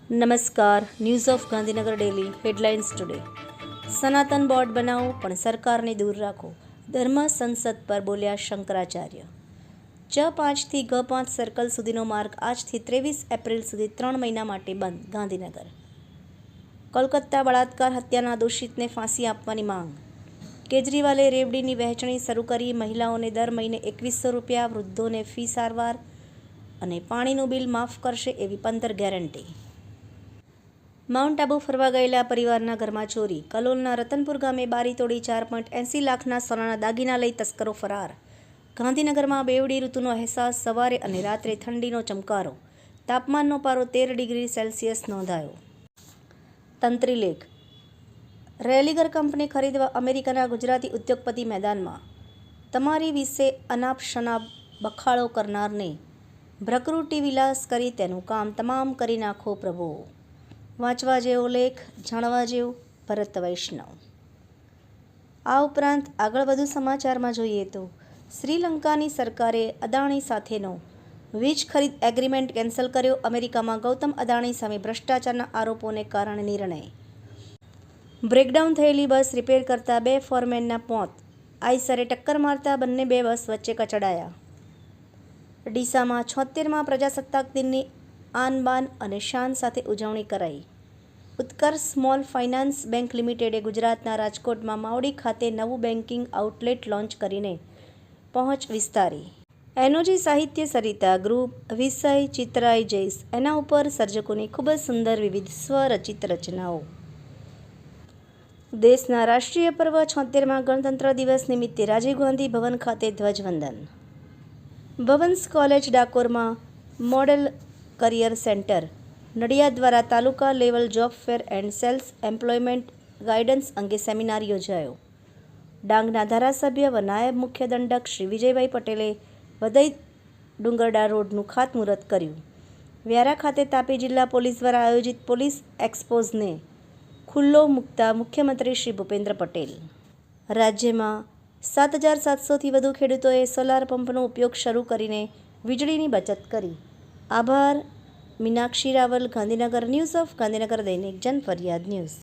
નમસ્કાર. News of Gandhinagar daily headlines today. સનાતન board બનાવો પણ સરકારને દૂર રાખો, ધર્મ સંસદ પર બોલ્યા શંકરાચાર્ય. J5 થી G5 સર્કલ સુધીનો માર્ગ આજથી 23 એપ્રિલ સુધી 3 મહિના માટે બંધ. ગાંધીનગર. કોલકાતા બળાત્કાર હત્યાના દોષિતને ફાંસી આપવાની માંગ. કેજરીવાલે રેવડીની વહેંચણી શરૂ કરી. મહિલાઓને દર મહિને ₹2100, વૃદ્ધોને ફી સારવાર અને પાણીનું બિલ માફ કરશે એવી 15 ગેરંટી. માઉન્ટ આબુ ફરવા ગયેલા પરિવારના ઘરમાં ચોરી. કલોલના રતનપુર ગામે બારી તોડી 4.80 લાખના સોનાના દાગીના લઈ તસ્કરો ફરાર. ગાંધીનગરમાં બેવડી ઋતુનો અહેસાસ. સવારે અને રાત્રે ઠંડીનો ચમકારો. તાપમાનનો પારો 13 ડિગ્રી સેલ્સિયસ નોંધાયો. તંત્રી લેખ. રેલીગર કંપની ખરીદવા અમેરિકાના ગુજરાતી ઉદ્યોગપતિ મેદાનમાં. તમારી વિશે અનાપ શનાપ બખાડો કરનારને ભ્રકૃતિ વિલાસ કરી તેનું કામ તમામ કરી નાખો પ્રભુ. વાંચવા જેવો લેખ, જાણવા જેવું ભરત વૈષ્ણવ. આ ઉપરાંત આગળ વધુ સમાચારમાં જોઈએ તો શ્રીલંકાની સરકારે અદાણી સાથેનો વીજ ખરીદ એગ્રીમેન્ટ કેન્સલ કર્યો. અમેરિકામાં ગૌતમ અદાણી સામે ભ્રષ્ટાચારના આરોપોને કારણે નિર્ણય. બ્રેકડાઉન થયેલી બસ રિપેર કરતા 2 ફોરમેનના મોત. આઈસરે ટક્કર મારતા બંને બસ વચ્ચે કચડાયા. ડીસામાં 76મા પ્રજાસત્તાક દિનની આન બાન અને શાન સાથે ઉજવણી કરાઈ. ઉત્કર્ષ સ્મોલ ફાઇનાન્સ બેંક લિમિટેડે ગુજરાતના રાજકોટમાં માવડી ખાતે નવું બેન્કિંગ આઉટલેટ લોન્ચ કરીને પહોંચ વિસ્તારી. એનોજી સાહિત્ય સરિતા ગ્રુપ. વિષય ચિત્રાઈ જઈશ એના ઉપર સર્જકોની ખૂબ જ સુંદર વિવિધ સ્વરચિત રચનાઓ. દેશના રાષ્ટ્રીય પર્વ 76મા ગણતંત્ર દિવસ નિમિત્તે રાજીવ ગાંધી ભવન ખાતે ધ્વજવંદન. ભવન્સ કોલેજ ડાકોરમાં મોડેલ કરિયર સેન્ટર નડિયાદ દ્વારા taluka level job fair and sales employment guidance અંગે સેમિનાર યોજાયો. ડાંગના ધારાસભ્ય વ નાયબ મુખ્ય દંડક શ્રી વિજયભાઈ પટેલે વધઈ ડુંગરડા રોડનું ખાતમુહૂર્ત કર્યું. વ્યારા ખાતે તાપી જિલ્લા પોલીસ દ્વારા આયોજિત પોલીસ એક્સપોઝને ખુલ્લો મૂકતા મુખ્યમંત્રી શ્રી ભૂપેન્દ્ર પટેલ. રાજ્યમાં 7700થી વધુ ખેડૂતોએ સોલાર પંપનો ઉપયોગ શરૂ કરીને વીજળીની બચત કરી. આભાર. મીનાક્ષી રાવલ, ગાંધીનગર. ન્યૂઝ ઓફ ગાંધીનગર દૈનિક જનફરિયાદ ન્યૂઝ.